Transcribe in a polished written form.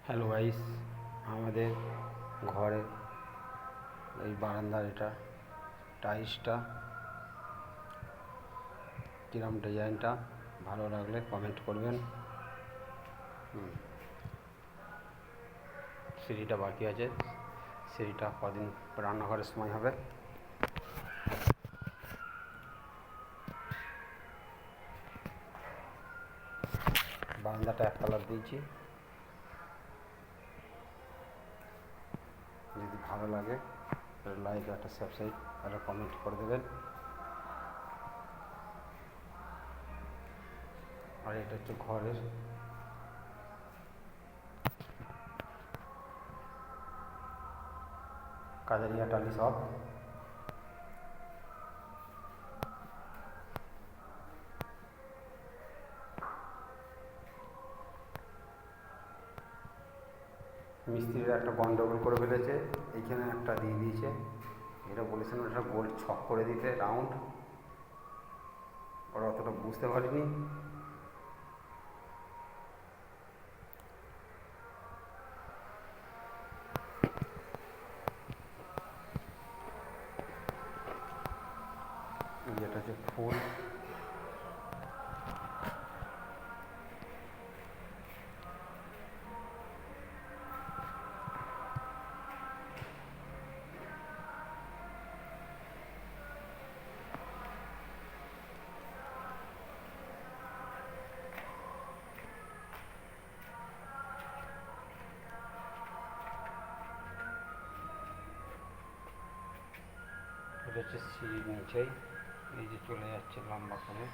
Hello guys, আমাদের ঘরে এই বারান্দার এটা টাইলসটা কিরম ডিজাইনটা ভালো লাগলে কমেন্ট করবেন। সিঁড়িটা বাকি আছে, সিঁড়িটা কদিন রান্নাঘরের সময় হবে। বারান্দাটা এক কালার দিয়েছি, যদি ভালো লাগে লাইক একটা সাবস্ক্রাইব একটা কমেন্ট করে দেবেন। আর এটা হচ্ছে ঘরের কাজারিয়া টালি শপ। মিস্ত্রিরা একটা গন্ডগোল করে ফেলেছে, এইখানে একটা দিয়ে দিয়েছে। এটা বলেছিলাম একটা গোল ছক করে দিতে রাউন্ড, ওরা অতটা বুঝতে পারিনি। যেটা হচ্ছে ফুল, এটা হচ্ছে সিঁড়ির নিচেই এই যে চলে যাচ্ছে লম্বা করে।